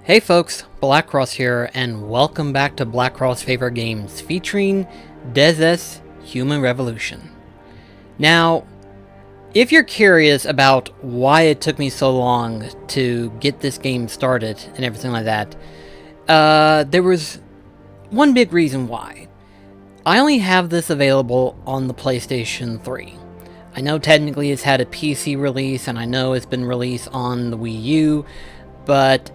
Hey folks, BlackCross here, and welcome back to BlackCross Favorite Games, featuring Deus Human Revolution. Now, if you're curious about why it took me so long to get this game started and everything like that, there was one big reason why. I only have this available on the PlayStation 3. I know technically it's had a PC release, and I know it's been released on the Wii U, but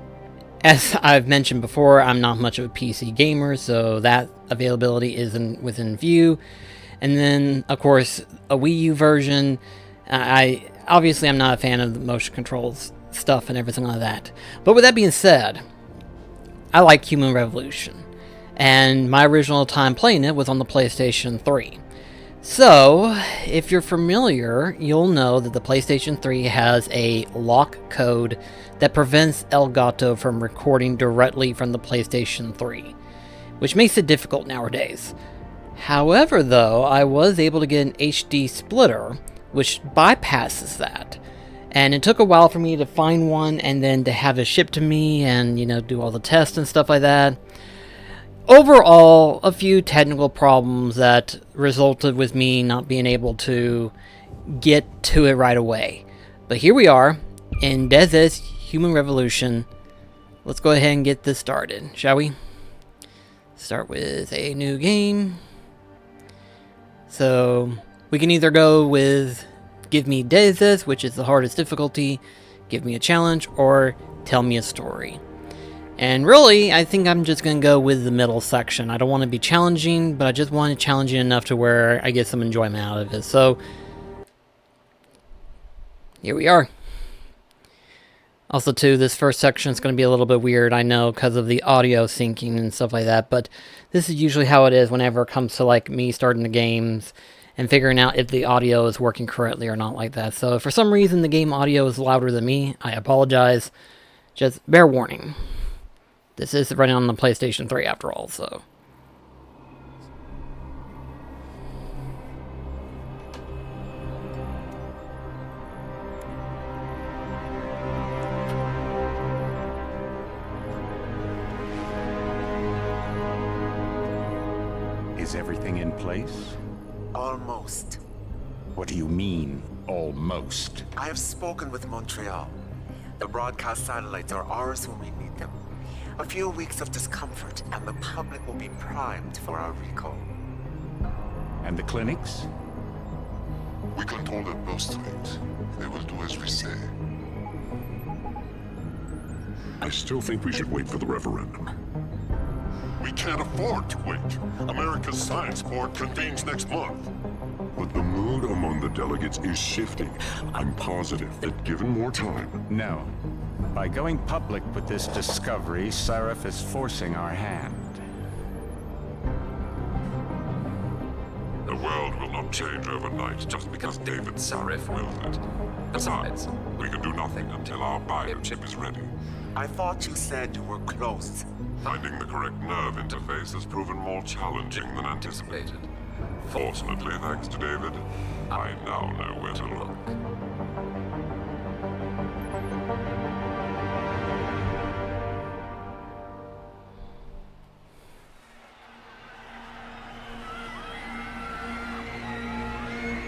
as I've mentioned before, I'm not much of a PC gamer, so that availability isn't within view. And then, of course, a Wii U version, I'm not a fan of the motion controls stuff and everything like that. But with that being said, I like Human Revolution, and my original time playing it was on the PlayStation 3. So, if you're familiar, you'll know that the PlayStation 3 has a lock code that prevents Elgato from recording directly from the PlayStation 3, which makes it difficult nowadays. However, though, I was able to get an HD splitter, which bypasses that. And it took a while for me to find one and then to have it shipped to me and, do all the tests and stuff like that. Overall, a few technical problems that resulted with me not being able to get to it right away. But here we are, in Deus Human Revolution. Let's go ahead and get this started, shall we? Start with a new game. So, we can either go with Give Me Deus, which is the hardest difficulty, Give Me a Challenge, or Tell Me a Story. And really, I think I'm just going to go with the middle section. I don't want to be challenging, but I just want it challenging enough to where I get some enjoyment out of it. So, here we are. Also, too, this first section is going to be a little bit weird, I know, because of the audio syncing and stuff like that. But this is usually how it is whenever it comes to, me starting the games and figuring out if the audio is working correctly or not like that. So, if for some reason the game audio is louder than me, I apologize. Just bear warning. This is running on the PlayStation 3 after all, so. Is everything in place? Almost. What do you mean, almost? I have spoken with Montreal. The broadcast satellites are ours when we need them. A few weeks of discomfort, and the public will be primed for our recall. And the clinics? We control their birth rate. They will do as we say. I still think we should wait for the referendum. We can't afford to wait. America's Science Board convenes next month. But the mood among the delegates is shifting. I'm positive that given more time... No. By going public with this discovery, Sarif is forcing our hand. The world will not change overnight just because David Sarif wills it. Besides, we can do nothing until our biochip is ready. I thought you said you were close. Finding the correct nerve interface has proven more challenging than anticipated. Fortunately, thanks to David, I now know where to look.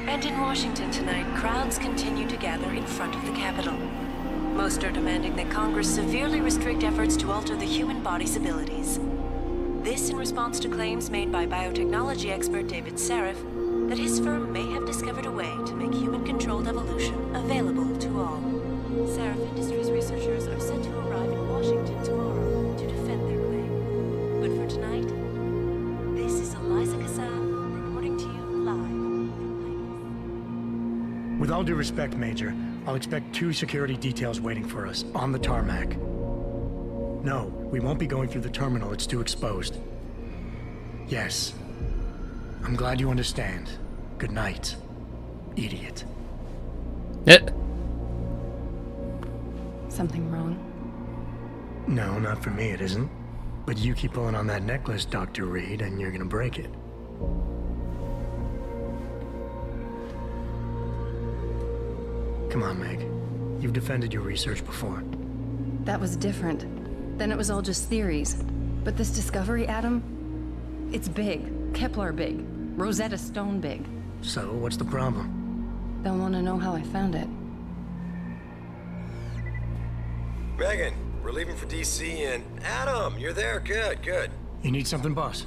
And in Washington tonight, crowds continue to gather in front of the Capitol. Most are demanding that Congress severely restrict efforts to alter the human body's abilities. This in response to claims made by biotechnology expert David Sarif that his firm may have discovered a way to make human-controlled evolution available to all. Sarif Industries researchers are set to arrive in Washington tomorrow to defend their claim. But for tonight, this is Eliza Kassan reporting to you live. With all due respect, Major, I'll expect 2 security details waiting for us on the tarmac. No, we won't be going through the terminal. It's too exposed. Yes. I'm glad you understand. Good night, idiot. Something wrong? No, not for me, it isn't. But you keep pulling on that necklace, Dr. Reed, and you're gonna break it. Come on, Meg. You've defended your research before. That was different. Then it was all just theories. But this discovery, Adam, it's big. Kepler big. Rosetta Stone big. So, what's the problem? They'll want to know how I found it. Megan, we're leaving for DC and... Adam, you're there. Good, good. You need something, boss?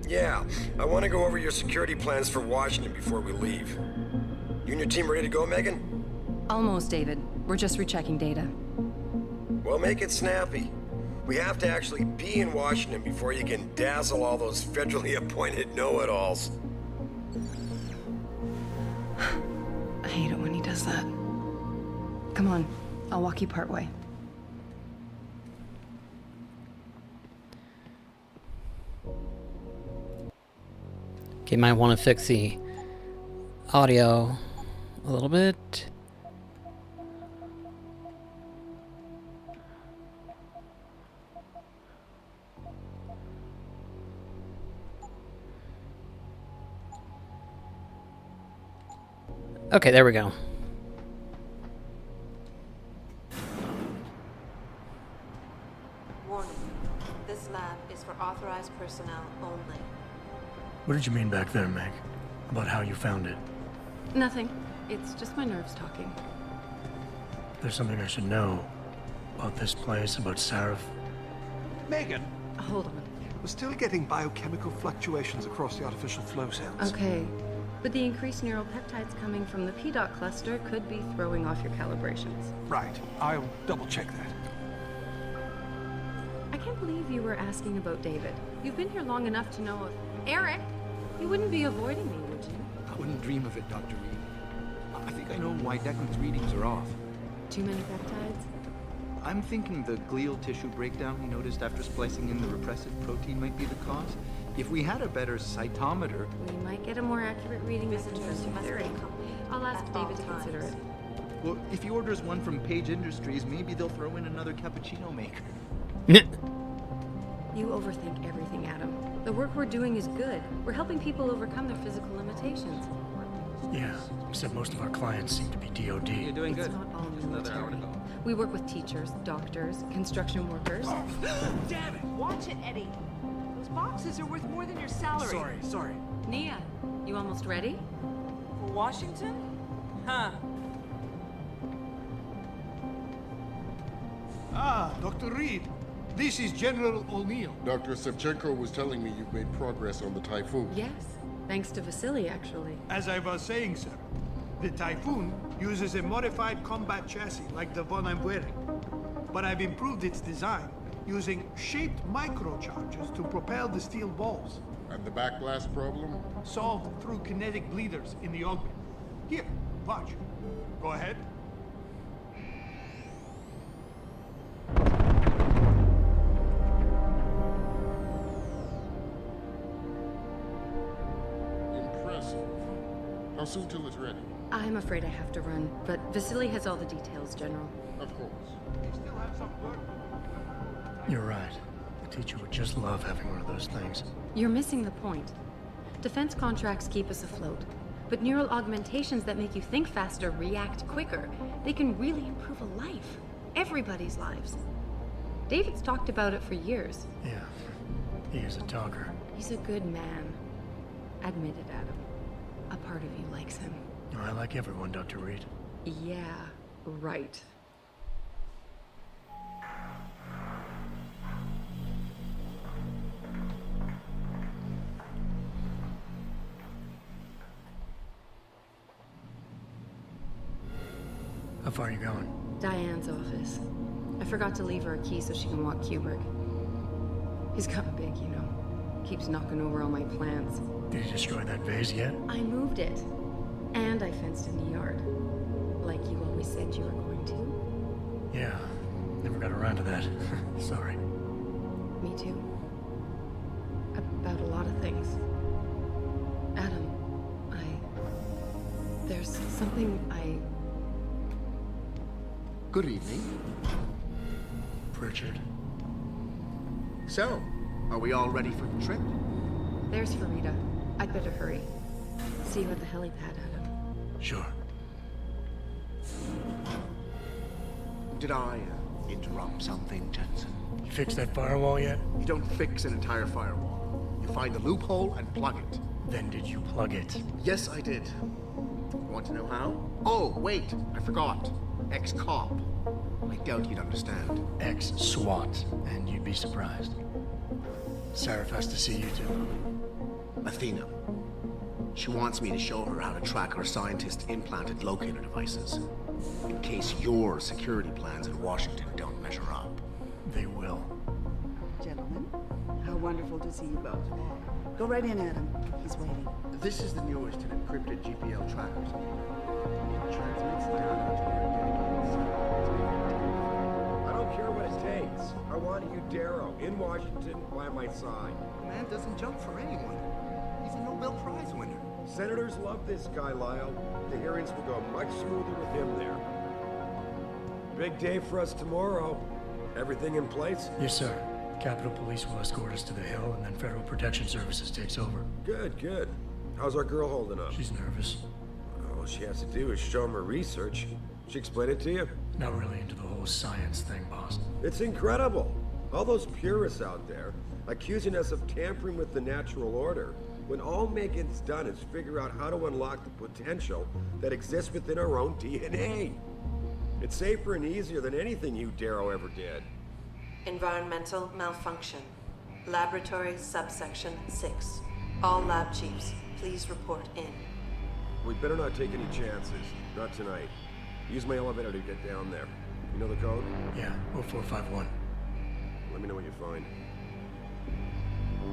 Yeah, I want to go over your security plans for Washington before we leave. You and your team ready to go, Megan? Almost, David. We're just rechecking data. Well, make it snappy. We have to actually be in Washington before you can dazzle all those federally appointed know-it-alls. I hate it when he does that. Come on, I'll walk you part way. Okay, might want to fix the audio a little bit. Okay, there we go. Warning. This lab is for authorized personnel only. What did you mean back there, Meg? About how you found it? Nothing. It's just my nerves talking. There's something I should know about this place, about Sarif. Megan, Hold on. we're still getting biochemical fluctuations across the artificial flow cells. Okay. But the increased neural peptides coming from the PDOT cluster could be throwing off your calibrations. Right. I'll double check that. I can't believe you were asking about David. You've been here long enough to know... Eric! You wouldn't be avoiding me, would you? I wouldn't dream of it, Dr. Reed. I think I know why Declan's readings are off. Too many peptides? I'm thinking the glial tissue breakdown we noticed after splicing in the repressive protein might be the cause. If we had a better cytometer... We might get a more accurate reading of the theory. I'll ask David to consider it. Well, if he orders one from Page Industries, maybe they'll throw in another cappuccino maker. You overthink everything, Adam. The work we're doing is good. We're helping people overcome their physical limitations. Yeah, except most of our clients seem to be DOD. You're doing It's good. not all Another hour to military. go. We work with teachers, doctors, construction workers. Damn it! Watch it, Eddie. Those boxes are worth more than your salary. Sorry. Nia, you almost ready? For Washington? Huh. Ah, Dr. Reed. This is General O'Neill. Dr. Sevchenko was telling me you've made progress on the Typhoon. Yes, thanks to Vasily, actually. As I was saying, sir, the Typhoon uses a modified combat chassis like the one I'm wearing. But I've improved its design using shaped microcharges to propel the steel balls. And the backblast problem? Solved through kinetic bleeders in the augment. Here, watch. Go ahead. Impressive. How soon till it's ready? I'm afraid I have to run, but Vasily has all the details, General. Of course. We still have some work. You're right. The teacher would just love having one of those things. You're missing the point. Defense contracts keep us afloat, but neural augmentations that make you think faster, react quicker, they can really improve a life. Everybody's lives. David's talked about it for years. Yeah, he is a talker. He's a good man. Admit it, Adam. A part of you likes him. I like everyone, Dr. Reed. Yeah, right. How far are you going? Diane's office. I forgot to leave her a key so she can walk Kubrick. He's gotten big, you know. Keeps knocking over all my plants. Did you destroy that vase yet? I moved it. And I fenced in the yard. Like you always said you were going to. Yeah, never got around to that. Sorry. Me too. About a lot of things. Adam, there's something Good evening. Pritchard. So, are we all ready for the trip? There's Farida. I'd better hurry. See you at the helipad, Adam. Sure. Did I interrupt something, Jensen? You fixed that firewall yet? You don't fix an entire firewall. You find the loophole and plug it. Then did you plug it? Yes, I did. Want to know how? Oh, wait, I forgot. Ex-cop. I doubt you'd understand. Ex-SWAT, and you'd be surprised. Sarif has to see you too. Athena. She wants me to show her how to track her scientist-implanted locator devices. In case your security plans in Washington don't measure up. They will. Gentlemen, how wonderful to see you both. Go right in, Adam. He's waiting. This is the newest in encrypted GPL trackers. It transmits data to our dedicated server. I don't care what it takes. I want you, Darrow, in Washington, by my side. The man doesn't jump for anyone. He's a Nobel Prize winner. Senators love this guy, Lyle. The hearings will go much smoother with him there. Big day for us tomorrow. Everything in place? Yes, sir. Capitol Police will escort us to the Hill, and then Federal Protection Services takes over. Good, good. How's our girl holding up? She's nervous. All she has to do is show him her research. She explain it to you? Not really into the whole science thing, boss. It's incredible. All those purists out there accusing us of tampering with the natural order, when all Megan's done is figure out how to unlock the potential that exists within our own DNA. It's safer and easier than anything you, Darrow, ever did. Environmental malfunction. Laboratory subsection 6. All lab chiefs, please report in. We better not take any chances. Not tonight. Use my elevator to get down there. You know the code? Yeah, 0451. Let me know what you find.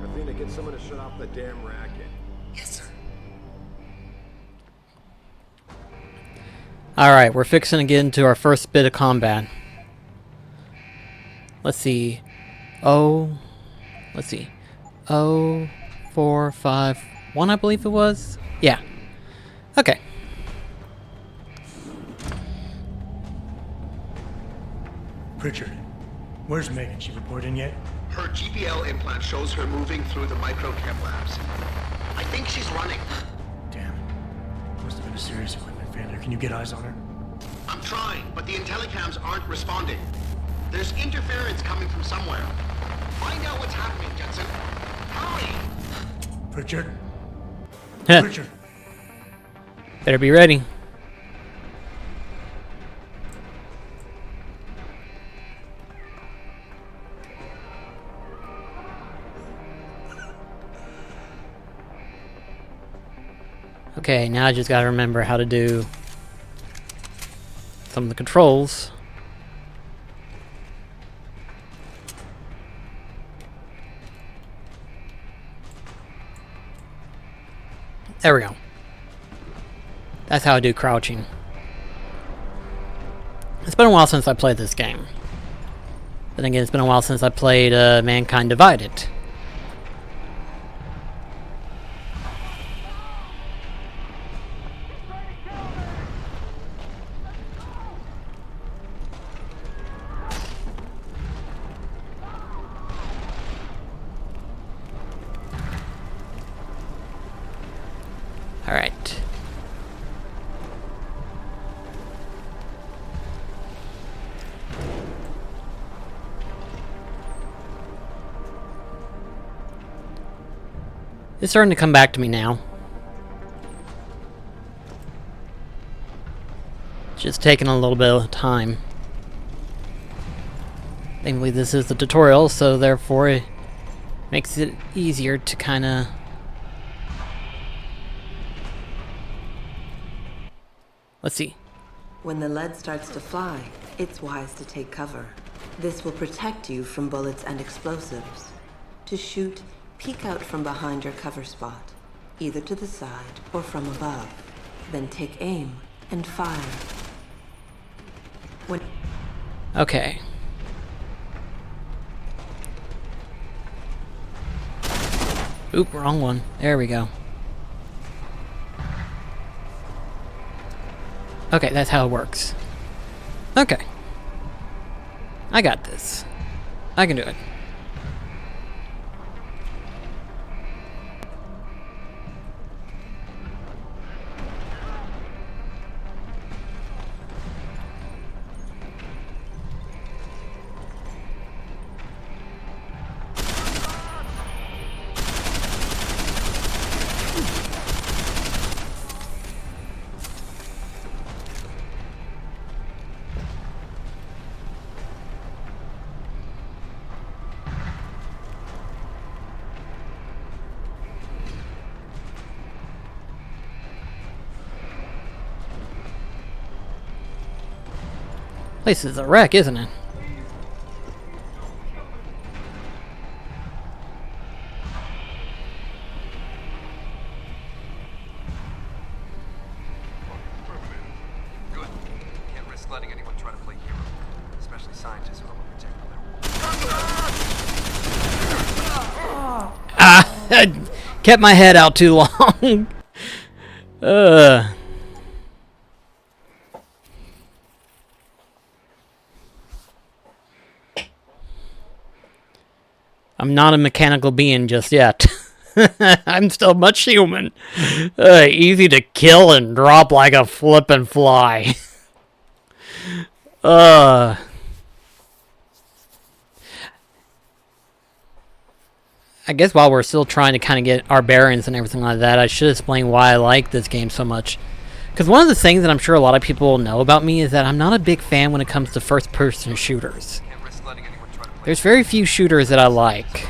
Athena, get someone to shut off the damn racket. Yes, sir. Alright, we're fixing to get into our first bit of combat. Let's see. Let's see. 0451, I believe it was? Yeah. Okay. Pritchard, where's Megan? She report in yet? Her GPL implant shows her moving through the microchem labs. I think she's running. Damn. Must have been a serious equipment failure. Can you get eyes on her? I'm trying, but the intellicams aren't responding. There's interference coming from somewhere. Find out what's happening, Jensen. Hurry! Pritchard? Heh. Pritchard! Better be ready. Okay, now I just gotta remember how to do some of the controls. There we go. That's how I do crouching. It's been a while since I played this game. Then again, it's been a while since I played Mankind Divided. Alright. It's starting to come back to me now. Just taking a little bit of time. Thankfully this is the tutorial, so therefore it makes it easier to kinda... Let's see. When the lead starts to fly, it's wise to take cover. This will protect you from bullets and explosives. To shoot, peek out from behind your cover spot, either to the side or from above. Then take aim and fire. When Okay. Oop, wrong one. There we go. Okay, that's how it works. Okay. I got this. I can do it. Place is a wreck, isn't it? Good. Can't risk letting anyone try to play hero, especially scientists who don't protect I kept my head out too long. I'm not a mechanical being just yet. I'm still much human. Easy to kill and drop like a flippin' fly. I guess while we're still trying to kind of get our bearings and everything like that, I should explain why I like this game so much. Because one of the things that I'm sure a lot of people know about me is that I'm not a big fan when it comes to first-person shooters. There's very few shooters that I like.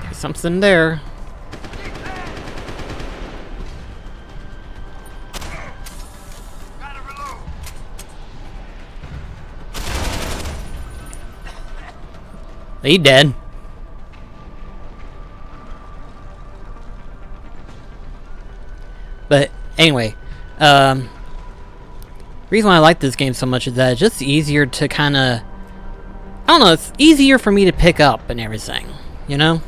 There's something there. He dead. But anyway, reason why I like this game so much is that it's just easier to kind of, I don't know, it's easier for me to pick up and everything, you know?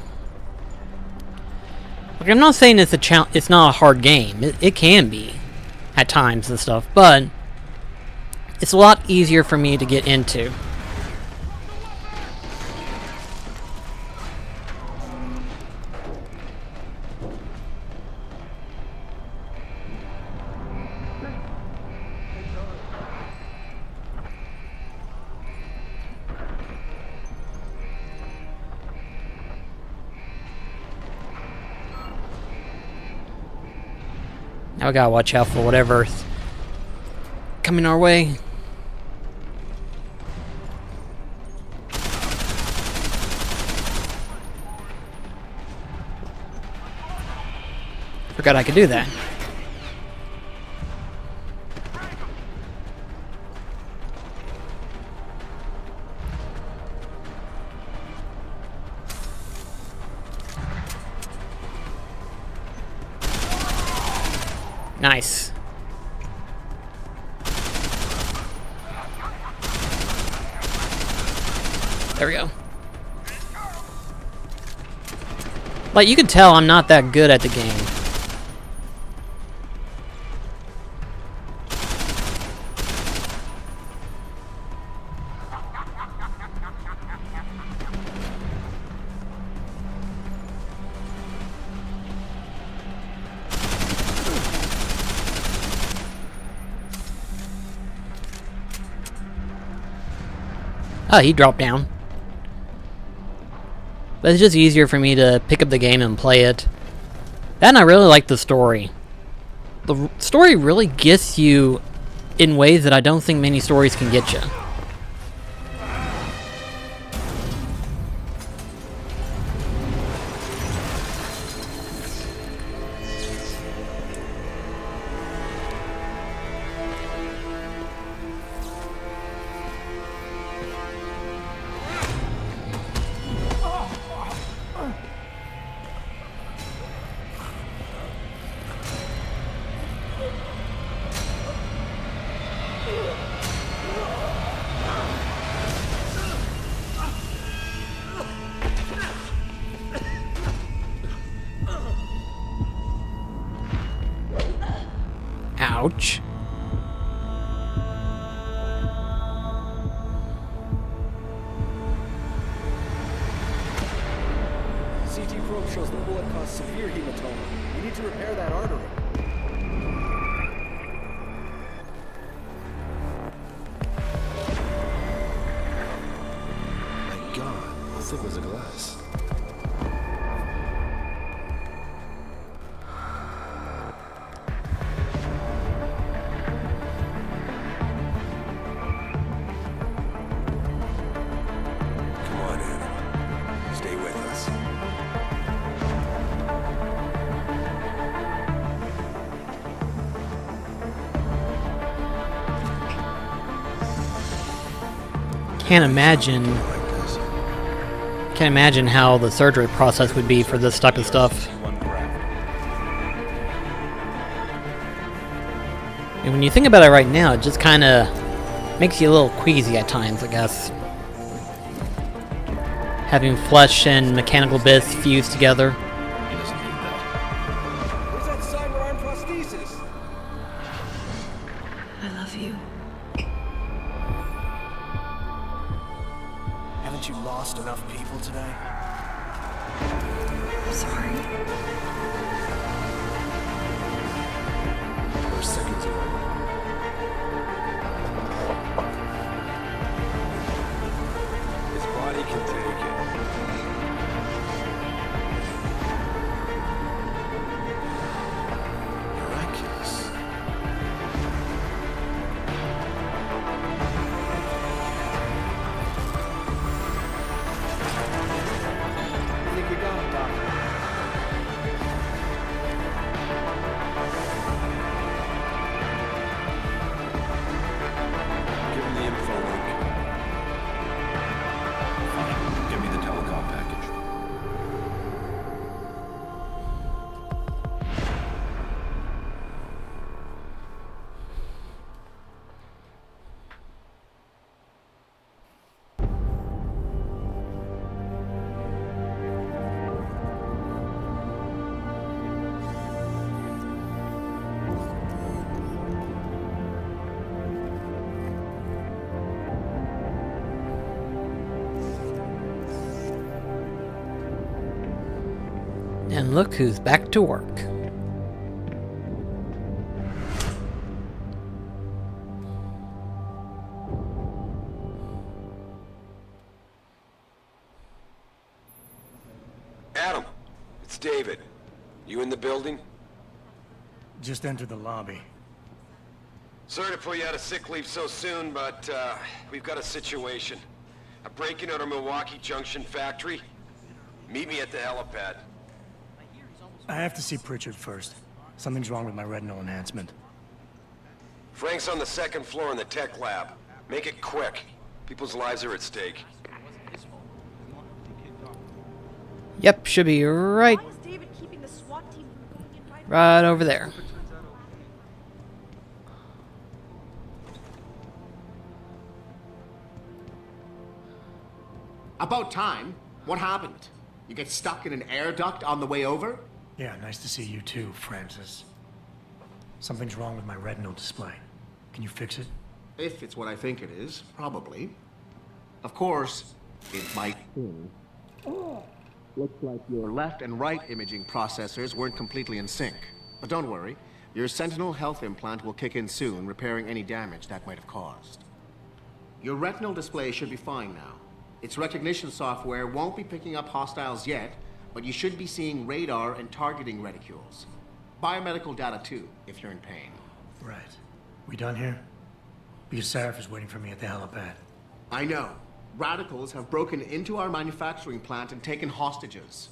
Like, I'm not saying it's it's not a hard game. It can be at times and stuff, but it's a lot easier for me to get into. Now we gotta watch out for whatever's coming our way. Forgot I could do that. Nice. There we go. Like, you can tell I'm not that good at the game. Oh, he dropped down. But it's just easier for me to pick up the game and play it. And I really like the story. The story really gets you in ways that I don't think many stories can get you. Ouch. CT probe shows the bullet caused severe hematoma. We need to repair that artery. My God, how thick was the glass? Can't imagine how the surgery process would be for this type of stuff. And when you think about it right now, it just kind of makes you a little queasy at times, I guess. Having flesh and mechanical bits fused together. Where's that cyber arm prosthesis? I love you. Haven't you lost enough people today? I'm sorry. We're seconds away. His body can take it. Miraculous. I think we got it, Doctor. Give him the info link. Fine. Give me the telecom package. And look who's back to work. Adam, it's David. You in the building? Just entered the lobby. Sorry to pull you out of sick leave so soon, but we've got a situation. A break-in at our Milwaukee Junction factory. Meet me at the helipad. I have to see Pritchard first. Something's wrong with my retinal enhancement. Frank's on the second floor in the tech lab. Make it quick. People's lives are at stake. Yep, should be right over there. About time. What happened? You get stuck in an air duct on the way over? Yeah, nice to see you too, Francis. Something's wrong with my retinal display. Can you fix it? If it's what I think it is, probably. Of course, it might be. Looks like your left and right imaging processors weren't completely in sync. But don't worry, your Sentinel health implant will kick in soon, repairing any damage that might have caused. Your retinal display should be fine now. Its recognition software won't be picking up hostiles yet, but you should be seeing radar and targeting reticules. Biomedical data too, if you're in pain. Right. We done here? Because Sarif is waiting for me at the helipad. I know. Radicals have broken into our manufacturing plant and taken hostages.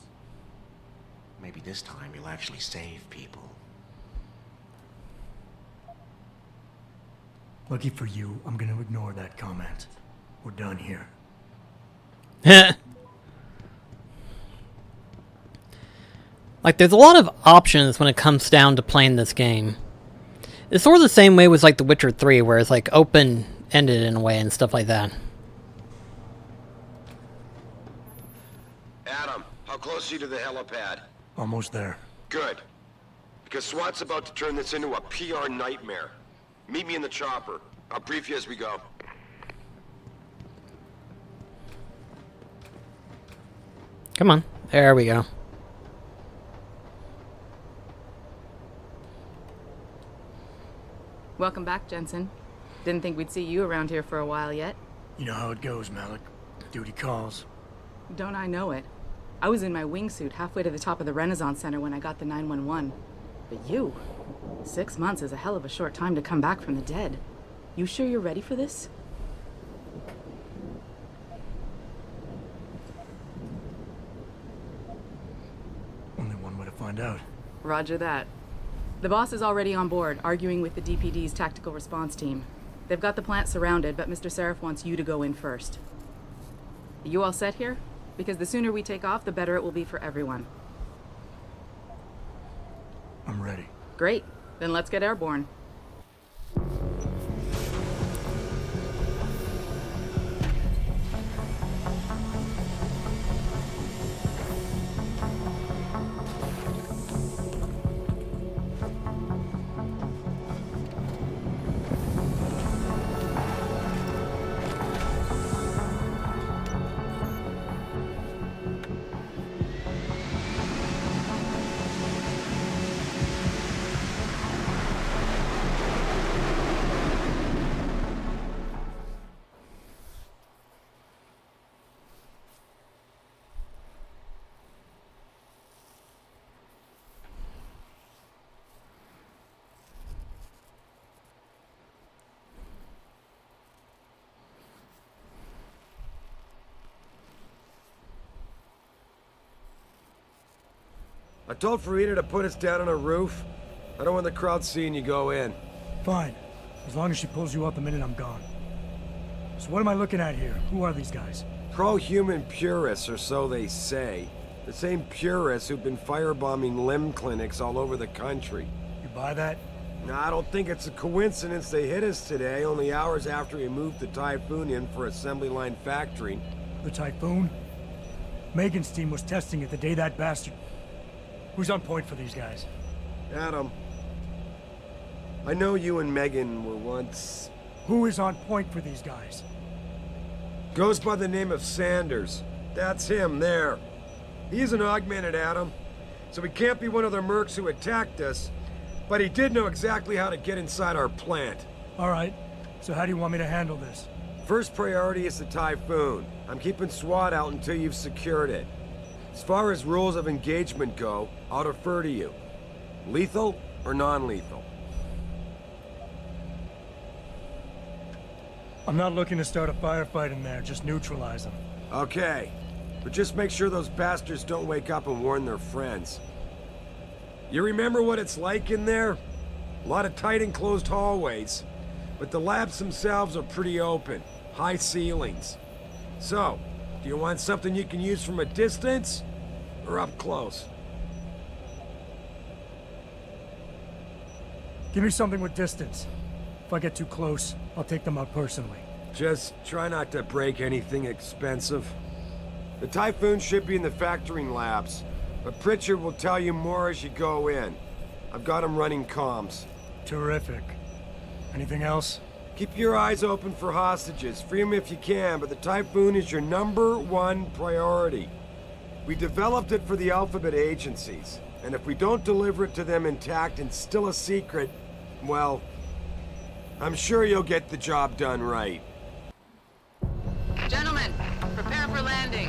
Maybe this time you'll actually save people. Lucky for you, I'm gonna ignore that comment. We're done here. Like, there's a lot of options when it comes down to playing this game. It's sort of the same way with, like, The Witcher 3, where it's, like, open-ended in a way and stuff like that. Adam, how close are you to the helipad? Almost there. Good. Because SWAT's about to turn this into a PR nightmare. Meet me in the chopper. I'll brief you as we go. Come on. There we go. Welcome back, Jensen. Didn't think we'd see you around here for a while yet. You know how it goes, Malik. Duty calls. Don't I know it? I was in my wingsuit halfway to the top of the Renaissance Center when I got the 911. But you? 6 months is a hell of a short time to come back from the dead. You sure you're ready for this? Only one way to find out. Roger that. The boss is already on board, arguing with the DPD's tactical response team. They've got the plant surrounded, but Mr. Sarif wants you to go in first. Are you all set here? Because the sooner we take off, the better it will be for everyone. I'm ready. Great. Then let's get airborne. I told Farida to put us down on a roof. I don't want the crowd seeing you go in. Fine. As long as she pulls you out the minute I'm gone. So what am I looking at here? Who are these guys? Pro-human purists, or so they say. The same purists who've been firebombing limb clinics all over the country. You buy that? Nah, I don't think it's a coincidence they hit us today, only hours after we moved the Typhoon in for assembly line factory. The Typhoon? Megan's team was testing it the day that bastard... Who's on point for these guys? Adam. I know you and Megan were once... Who is on point for these guys? Goes by the name of Sanders. That's him, there. He's an augmented, Adam. So he can't be one of the mercs who attacked us, but he did know exactly how to get inside our plant. Alright, so how do you want me to handle this? First priority is the Typhoon. I'm keeping SWAT out until you've secured it. As far as rules of engagement go, I'll defer to you. Lethal or non-lethal? I'm not looking to start a firefight in there, just neutralize them. Okay, but just make sure those bastards don't wake up and warn their friends. You remember what it's like in there? A lot of tight enclosed hallways, but the labs themselves are pretty open, high ceilings. So, do you want something you can use from a distance, or up close? Give me something with distance. If I get too close, I'll take them out personally. Just try not to break anything expensive. The Typhoon should be in the factoring labs, but Pritchard will tell you more as you go in. I've got him running comms. Terrific. Anything else? Keep your eyes open for hostages. Free them if you can, but the Typhoon is your #1 priority. We developed it for the Alphabet agencies, and if we don't deliver it to them intact and still a secret, well, I'm sure you'll get the job done right. Gentlemen, prepare for landing.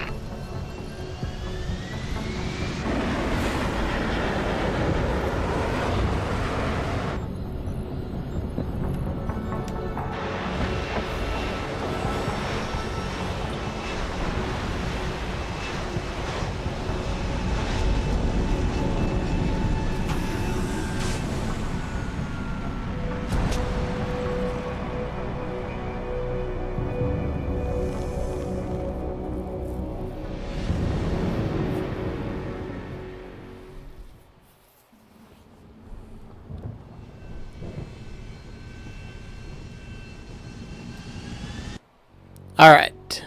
Alright.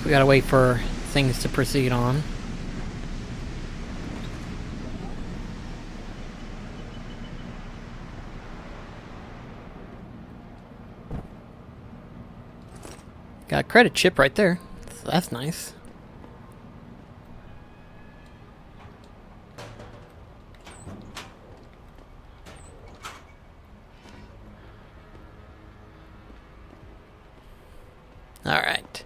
We gotta wait for things to proceed on. Got a credit chip right there. So that's nice. Alright.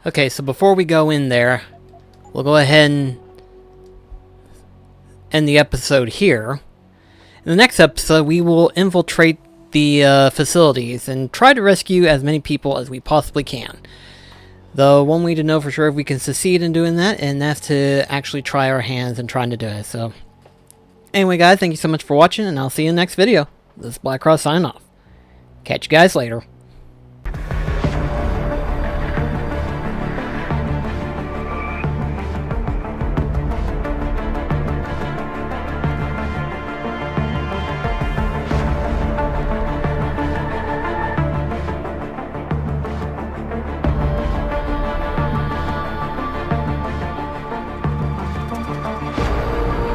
Okay, so before we go in there, we'll go ahead and end the episode here. In the next episode, we will infiltrate the facilities and try to rescue as many people as we possibly can. Though one way to know for sure if we can succeed in doing that, and that's to actually try our hands in trying to do it. So, anyway guys, thank you so much for watching, and I'll see you in the next video. this is BlackCross signing off. Catch you guys later.